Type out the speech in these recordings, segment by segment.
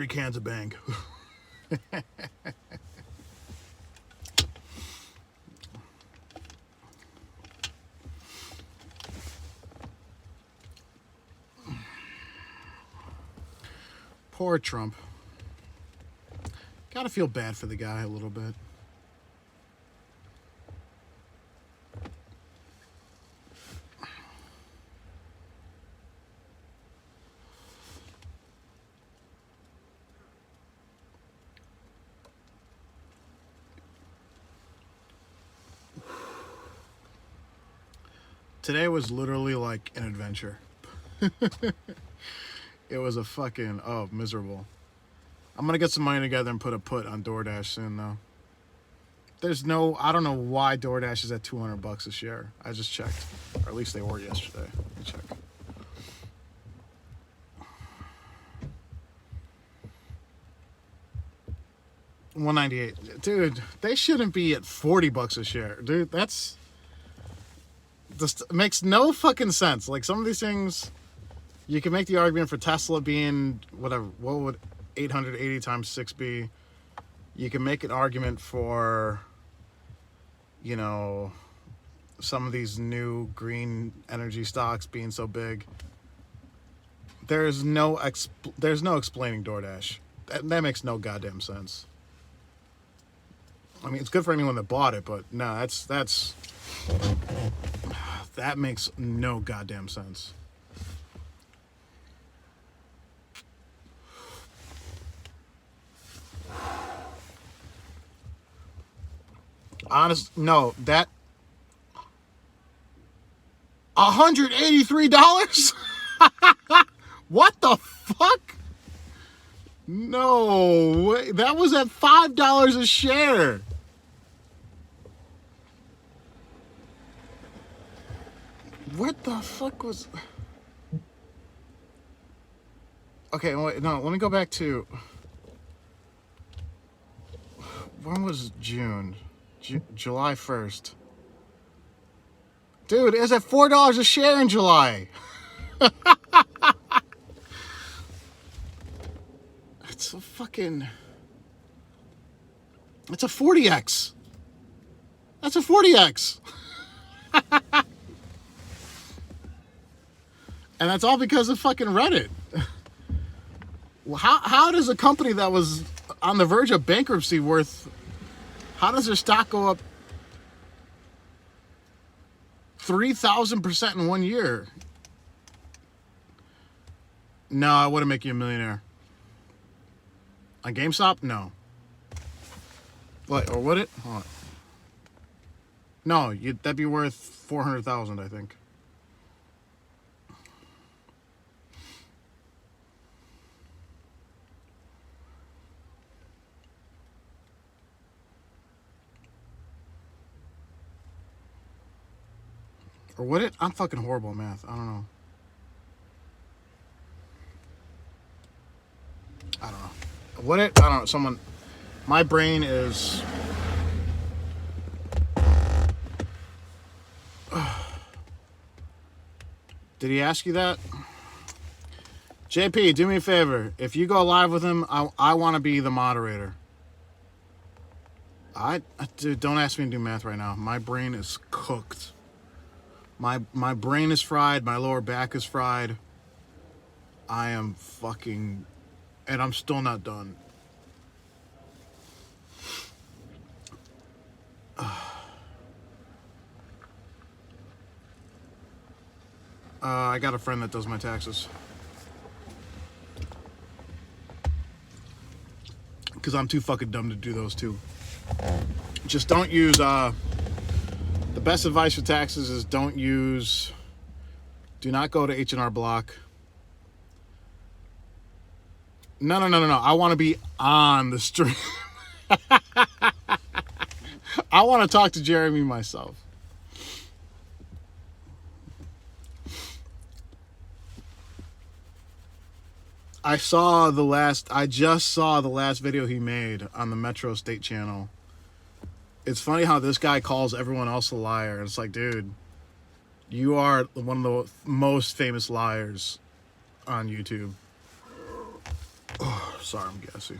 3 cans of Bang. Poor Trump. Gotta feel bad for the guy a little bit. Today was literally like an adventure. It was a fucking, miserable. I'm gonna get some money together and put a put on DoorDash soon, though. I don't know why DoorDash is at $200 a share. I just checked. Or at least they were yesterday. Let me check. $198. Dude, they shouldn't be at $40 a share. Dude, that's just makes no fucking sense. Like, some of these things, you can make the argument for Tesla being whatever. What would 880 times 6 be? You can make an argument for, you know, some of these new green energy stocks being so big. There's no explaining DoorDash. That makes no goddamn sense. I mean, it's good for anyone that bought it, but no, that makes no goddamn sense. No, that $183? What the fuck? No way. That was at $5 a share. What the fuck was... Okay, wait, no, let me go back to... When was June? July 1st. Dude, it's at $4 a share in July. It's a fucking... It's a 40x. That's a 40x. And that's all because of fucking Reddit. How does a company that was on the verge of bankruptcy how does their stock go up 3,000% in 1 year? No, I wouldn't make you a millionaire. On GameStop? No. What, or would it? Hold on. No, that'd be worth 400,000, I think. Or would it? I'm fucking horrible at math. I don't know. Would it? I don't know. My brain is... Did he ask you that? JP, do me a favor. If you go live with him, I want to be the moderator. Dude, don't ask me to do math right now. My brain is cooked. My brain is fried. My lower back is fried. I am fucking... And I'm still not done. I got a friend that does my taxes. Because I'm too fucking dumb to do those too. Just don't use... The best advice for taxes is do not go to H&R Block. No. I want to be on the stream. I want to talk to Jeremy myself. I just saw the last video he made on the Metro State channel. It's funny how this guy calls everyone else a liar. It's like, dude, you are one of the most famous liars on YouTube. Oh. Sorry, I'm gassy.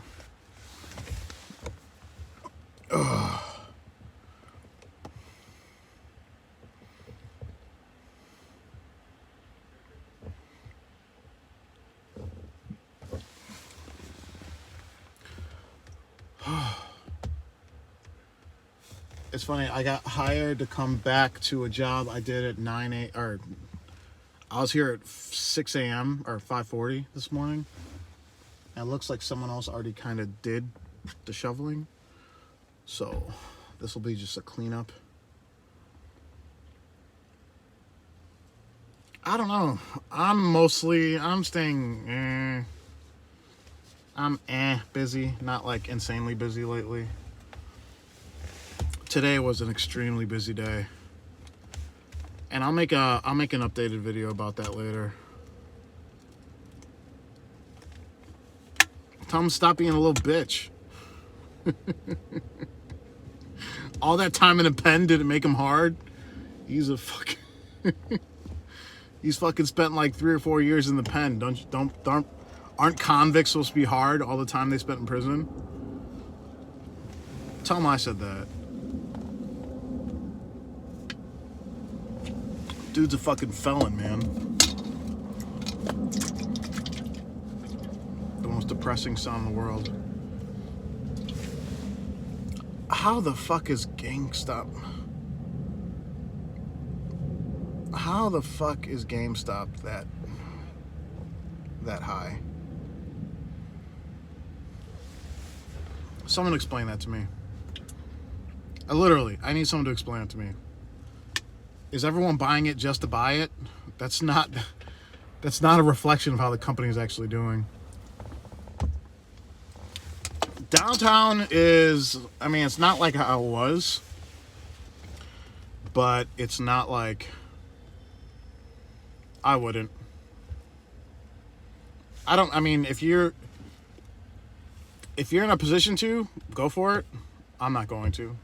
It's funny, I got hired to come back to a job I did at 9 a.m. or I was here at 6 a.m. or 5:40 this morning. And it looks like someone else already kind of did the shoveling. So this will be just a cleanup. I don't know. I'm staying busy, not like insanely busy lately. Today was an extremely busy day. And I'll make an updated video about that later. Tell him to stop being a little bitch. All that time in a pen didn't make him hard. He's a fucking he's fucking spent like 3 or 4 years in the pen. Aren't convicts supposed to be hard all the time they spent in prison? Tell him I said that. Dude's a fucking felon, man. The most depressing sound in the world. How the fuck is GameStop? How the fuck is GameStop that high? Someone explain that to me. I need someone to explain it to me. Is everyone buying it just to buy it? That's not a reflection of how the company is actually doing. Downtown is, I mean, it's not like how it was, but it's not like, I wouldn't. I mean, if you're in a position to, go for it. I'm not going to.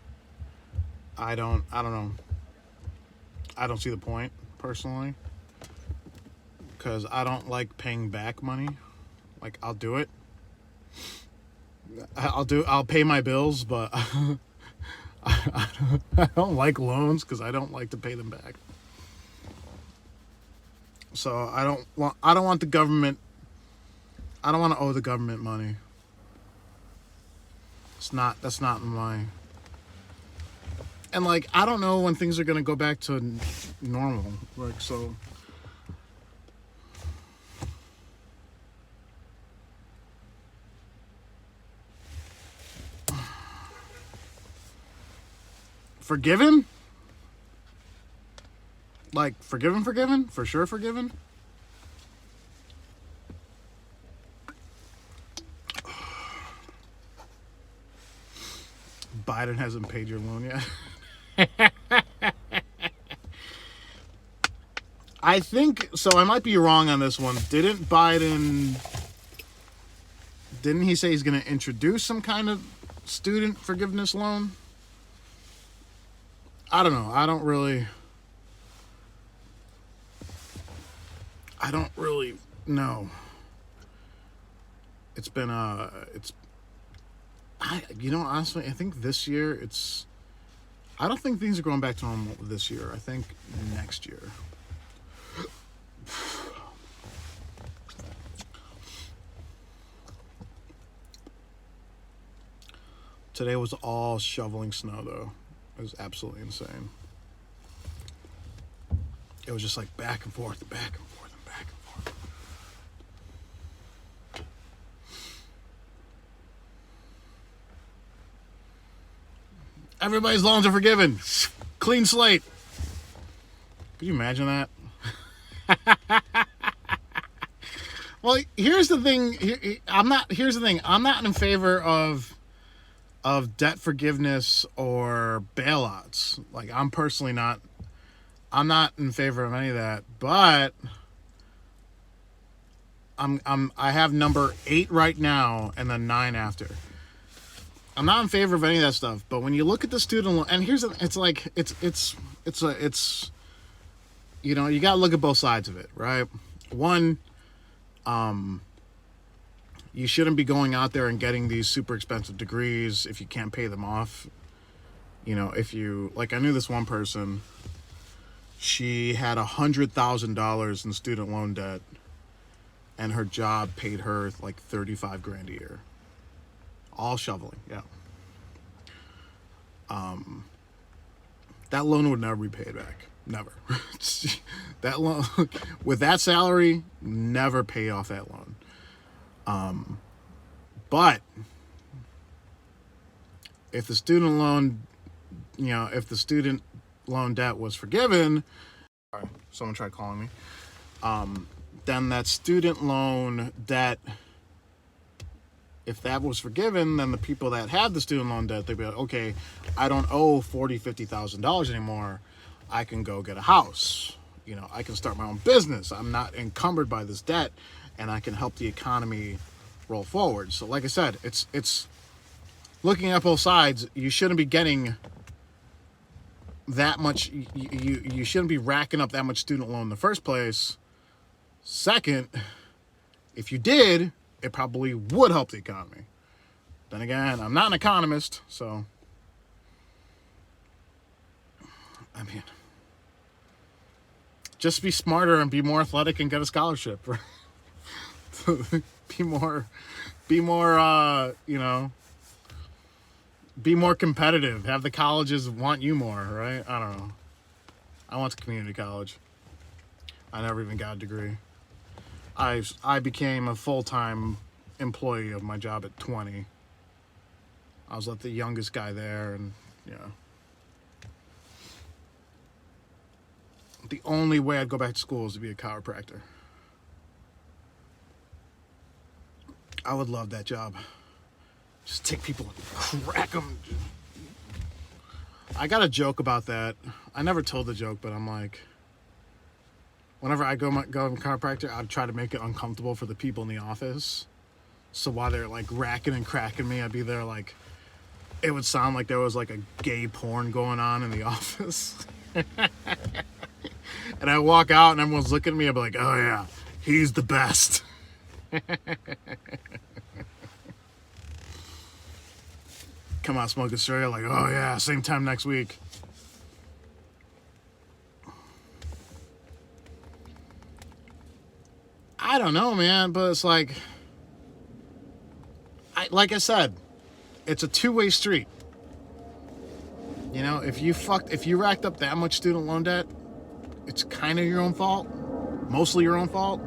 I don't know. I don't see the point, personally, because I don't like paying back money. Like, I'll do it. I'll pay my bills, but I don't like loans because I don't like to pay them back. So I don't want the government. I don't want to owe the government money. That's not my. And like, I don't know when things are gonna go back to normal. Like, so. Forgiven? Like, forgiven? For sure forgiven? Biden hasn't paid your loan yet. I think, so I might be wrong on this one. Didn't he say he's going to introduce some kind of student forgiveness loan? I don't know. I don't really know. It's been, honestly, I think this year I don't think things are going back to normal this year. I think next year. Today was all shoveling snow, though. It was absolutely insane. It was just like back and forth, and back and forth, and back and forth. Everybody's loans are forgiven. Clean slate. Could you imagine that? Well, here's the thing. Here's the thing. I'm not in favor of debt forgiveness or bailouts. Like, I'm personally not. I'm not in favor of any of that. But I have number 8 right now and then 9 after. I'm not in favor of any of that stuff. But when you look at the student loan, and here's it's you know, you got to look at both sides of it, right? One, you shouldn't be going out there and getting these super expensive degrees if you can't pay them off. You know, if you, like, I knew this one person, she had $100,000 in student loan debt, and her job paid her like 35 grand a year. All shoveling, yeah. That loan would never be paid back. Never. That loan, with that salary, never pay off that loan. But if the student loan, if the student loan debt was forgiven, sorry, someone tried calling me, then that student loan debt, if that was forgiven, then the people that had the student loan debt, they'd be like, okay, I don't owe $40,000, $50,000 anymore. I can go get a house. I can start my own business. I'm not encumbered by this debt, and I can help the economy roll forward. So like I said, it's looking at both sides. You shouldn't be getting that much. You shouldn't be racking up that much student loan in the first place. Second, if you did, it probably would help the economy. Then again, I'm not an economist, so I mean, just be smarter and be more athletic and get a scholarship. Right? be more competitive. Have the colleges want you more, right? I don't know. I went to community college. I never even got a degree. I became a full-time employee of my job at 20. I was like the youngest guy there, and the only way I'd go back to school is to be a chiropractor. I would love that job. Just take people and crack them. I got a joke about that. I never told the joke, but I'm like, whenever I go to chiropractor, I'd try to make it uncomfortable for the people in the office. So while they're like racking and cracking me, I'd be there like, it would sound like there was like a gay porn going on in the office. And I walk out and everyone's looking at me. I'd be like, oh yeah, he's the best. Come out smoking cigarette, like, oh yeah, same time next week. I don't know, man, but it's like I said, it's a two-way street. If you racked up that much student loan debt, it's kind of your own fault, mostly your own fault.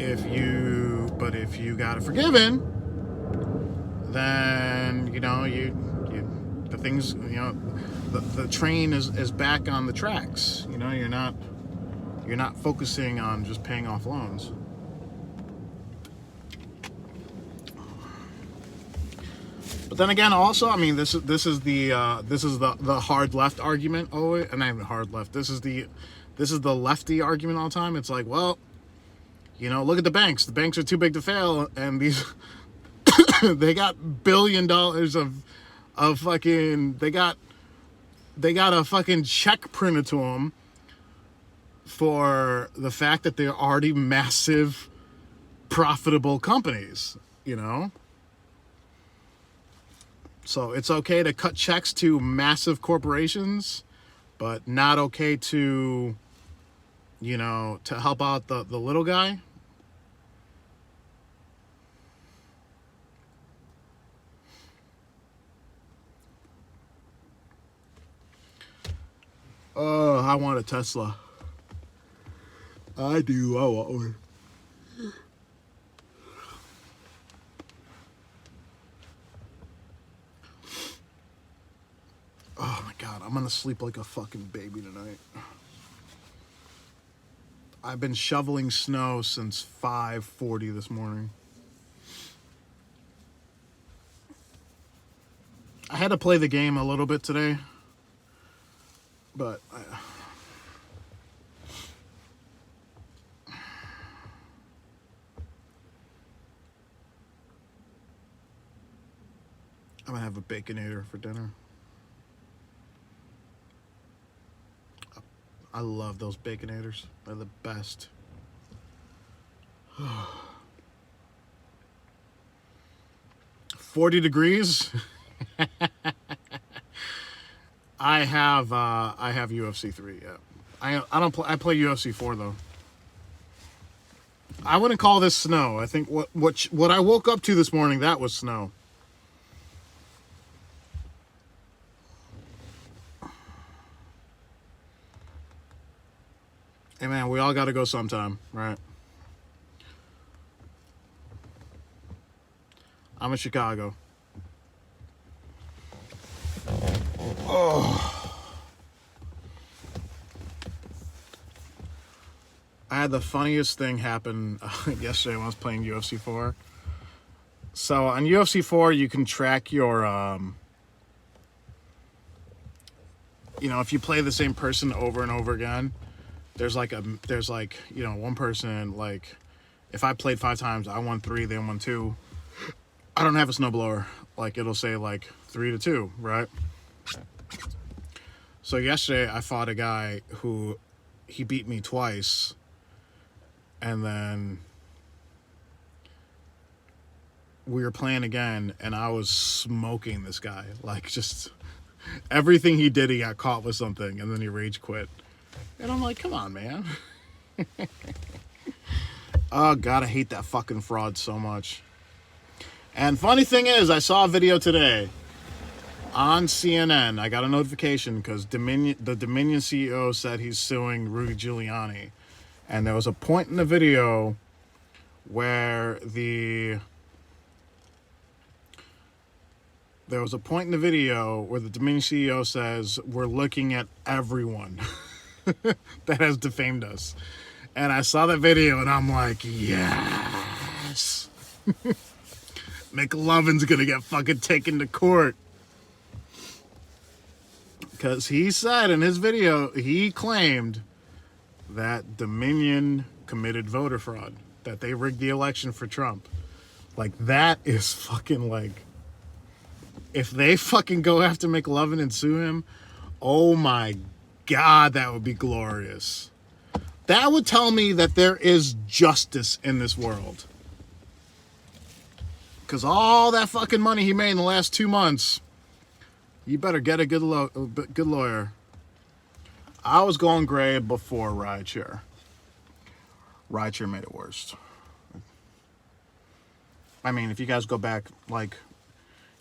If you got it forgiven, then the train is back on the tracks. You're not focusing on just paying off loans. But then again, also, I mean, this is the hard left argument. Oh, and not even hard left. This is the lefty argument all the time. It's like, well, look at the banks. The banks are too big to fail, and these they got $1 billion of fucking. They got a fucking check printed to them for the fact that they're already massive, profitable companies. So it's okay to cut checks to massive corporations, but not okay to, to help out the little guy. Oh, I want a Tesla. I do. I want one. Oh my God, I'm gonna sleep like a fucking baby tonight. I've been shoveling snow since 5:40 this morning. I had to play the game a little bit today, but I'm gonna have a Baconator for dinner. I love those Baconators. They're the best. 40 degrees. I have UFC 3. Yeah, I don't play. I play UFC 4 though. I wouldn't call this snow. I think what I woke up to this morning, that was snow. Hey man, we all got to go sometime, right? I'm in Chicago. Oh. I had the funniest thing happen yesterday when I was playing UFC 4. So on UFC 4, you can track your, if you play the same person over and over again, there's like, one person, like, if I played 5 times, I won 3, they won 2. I don't have a snowblower. Like, it'll say, like, 3-2, right? So yesterday, I fought a guy who, he beat me twice. And then we were playing again, and I was smoking this guy. Like, just everything he did, he got caught with something, and then he rage quit. And I'm like, come on, man. Oh, God, I hate that fucking fraud so much. And funny thing is, I saw a video today on CNN. I got a notification because the Dominion CEO said he's suing Rudy Giuliani. And there was a point in the video where the Dominion CEO says, we're looking at everyone that has defamed us. And I saw that video and I'm like, yes. McLovin's gonna get fucking taken to court. Because he said in his video, he claimed that Dominion committed voter fraud, that they rigged the election for Trump. Like, that is fucking, like, if they fucking go after McLovin and sue him, oh my God, that would be glorious. That would tell me that there is justice in this world. Because all that fucking money he made in the last 2 months, you better get a good lawyer. I was going gray before rideshare. Rideshare made it worse. I mean, if you guys go back, like,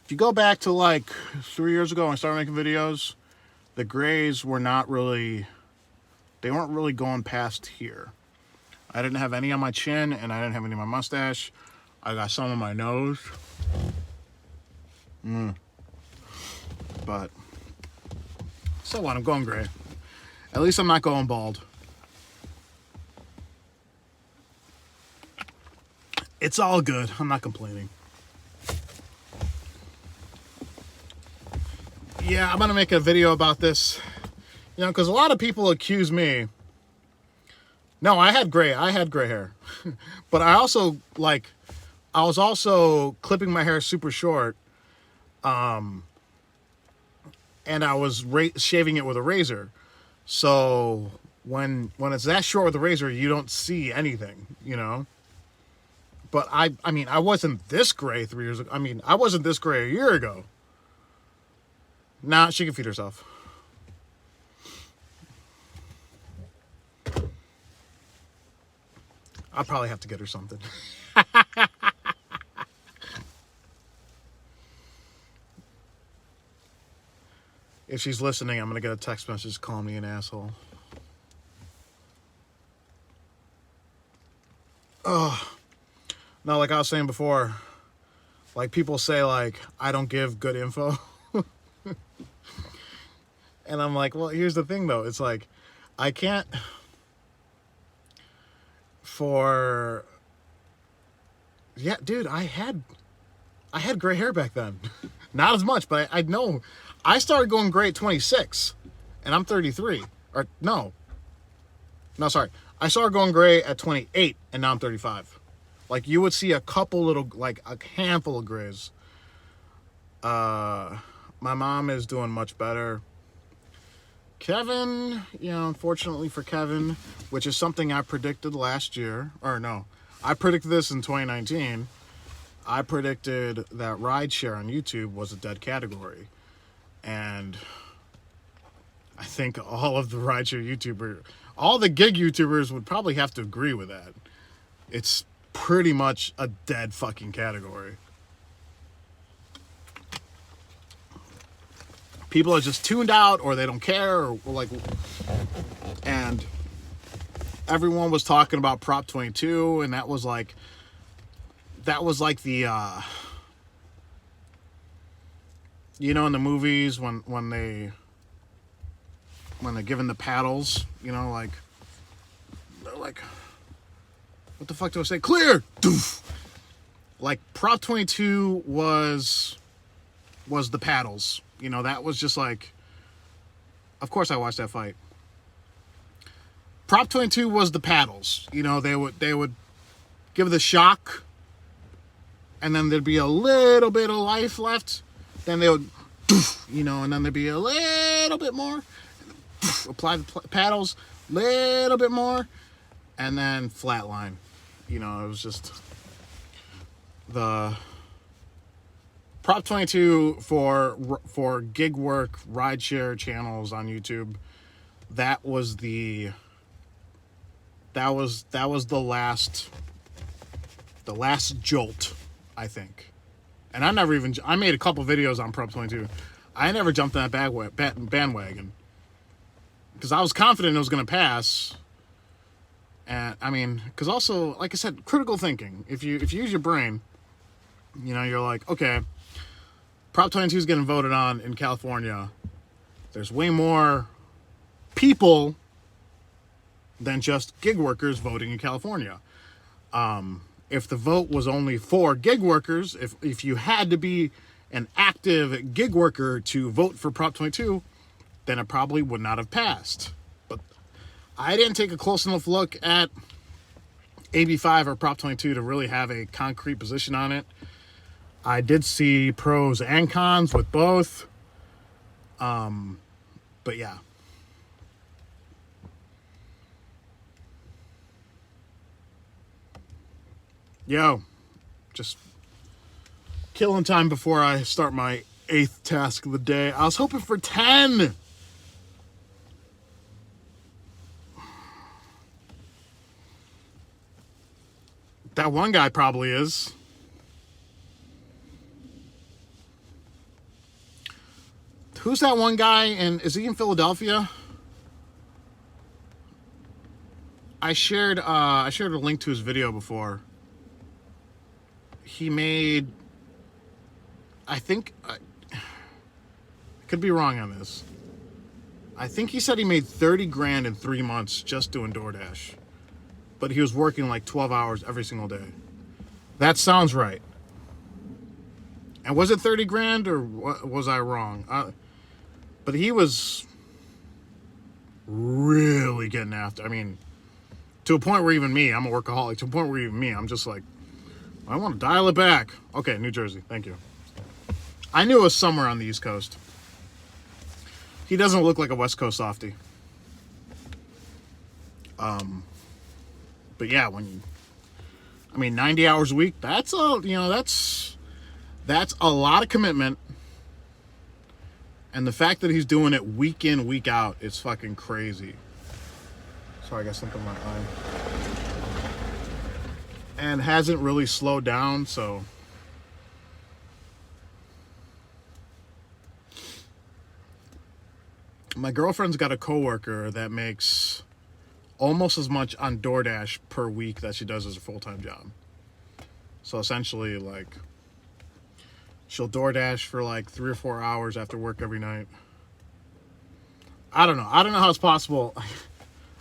if you go back to like 3 years ago when I started making videos, the grays were not really, they weren't really going past here. I didn't have any on my chin and I didn't have any on my mustache. I got some on my nose. But, so what, I'm going gray. At least I'm not going bald. It's all good. I'm not complaining. Yeah, I'm going to make a video about this. You know, because a lot of people accuse me. No, I had gray hair. But I also, like, I was also clipping my hair super short. And I was shaving it with a razor. So when it's that short with a razor, you don't see anything, you know? But I mean, I wasn't this gray 3 years ago. I mean, I wasn't this gray a year ago. Nah, she can feed herself. I'll probably have to get her something. If she's listening, I'm going to get a text message calling me an asshole. Oh. No, like I was saying before, like people say, like, I don't give good info. And I'm like, well, here's the thing, though. It's like, I can't, yeah, dude, I had gray hair back then. Not as much, but I know. I started going gray at 26, and I'm 33. Or, no, sorry. I started going gray at 28, and now I'm 35. Like, you would see a couple little, like, a handful of grays. My mom is doing much better. Kevin, you know, unfortunately for Kevin, which is something I predicted last year, or no, I predicted this in 2019. I predicted that rideshare on YouTube was a dead category. And I think all of the rideshare YouTubers, all the gig YouTubers would probably have to agree with that. It's pretty much a dead fucking category. People are just tuned out, or they don't care, or like, and everyone was talking about Prop 22, and that was like the you know, in the movies when they're given the paddles, you know, like they're like, what the fuck do I say? Clear. Doof. Like Prop 22 was the paddles. You know, that was just like, of course I watched that fight. Prop 22 was the paddles. You know, they would give the shock, and then there'd be a little bit of life left. Then they would, you know, and then there'd be a little bit more. Apply the paddles, little bit more, and then flatline. You know, it was just the Prop 22 for gig work, rideshare channels on YouTube. That was the last jolt, I think. And I made a couple videos on Prop 22. I never jumped on that bandwagon because I was confident it was going to pass. And I mean, because also, like I said, critical thinking. If you use your brain, you know, you're like, okay, Prop 22 is getting voted on in California. There's way more people than just gig workers voting in California. If the vote was only for gig workers, if you had to be an active gig worker to vote for Prop 22, then it probably would not have passed. But I didn't take a close enough look at AB 5 or Prop 22 to really have a concrete position on it. I did see pros and cons with both. But yeah. Yo, just killing time before I start my 8th task of the day. I was hoping for 10. That one guy probably is. Who's that one guy, and is he in Philadelphia? I shared a link to his video before. He made, I think, I could be wrong on this. I think he said he made 30 grand in 3 months just doing DoorDash. But he was working like 12 hours every single day. That sounds right. And was it 30 grand or was I wrong? But he was really getting after. I mean, to a point where even me, I'm a workaholic, to a point where even me, I'm just like, I want to dial it back. Okay, New Jersey, thank you. I knew it was somewhere on the East Coast. He doesn't look like a West Coast softie. But yeah, 90 hours a week, that's a lot of commitment. And the fact that he's doing it week in, week out, is fucking crazy. Sorry, I got something in my eye. And hasn't really slowed down, so. My girlfriend's got a coworker that makes almost as much on DoorDash per week that she does as a full-time job. So essentially, like, she'll DoorDash for like 3 or 4 hours after work every night. I don't know how it's possible.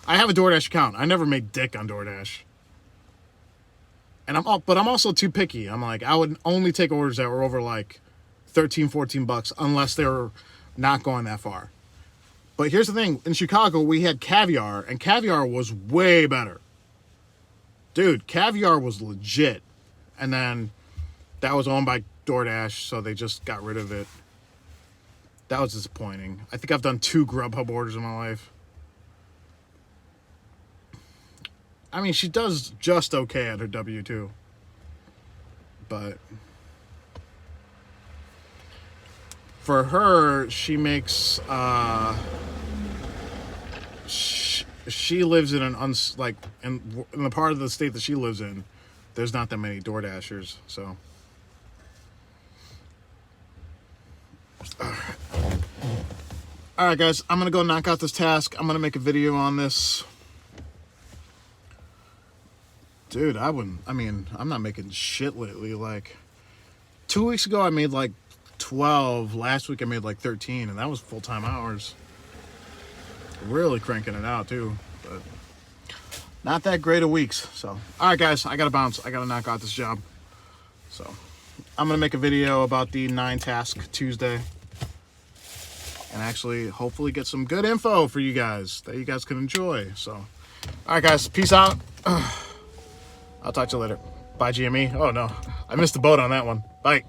I have a DoorDash account. I never make dick on DoorDash. And I'm also too picky. I'm like, I would only take orders that were over like $13-14 unless they were not going that far. But here's the thing. In Chicago, we had Caviar, and Caviar was way better. Dude, Caviar was legit. And then that was owned by DoorDash, so they just got rid of it. That was disappointing. I think I've done 2 Grubhub orders in my life. I mean, she does just okay at her W-2. But for her, she makes she lives in an in the part of the state that she lives in, there's not that many Door Dashers, so. All right, guys, I'm gonna go knock out this task. I'm gonna make a video on this. Dude, I'm not making shit lately. Like, 2 weeks ago, I made like 12. Last week, I made like 13, and that was full-time hours. Really cranking it out, too. But not that great of weeks. So, all right, guys, I gotta bounce. I gotta knock out this job. So, I'm gonna make a video about the 9 task Tuesday. And actually, hopefully get some good info for you guys that you guys can enjoy. So, all right, guys, peace out. I'll talk to you later. Bye, GME. Oh, no. I missed the boat on that one. Bye.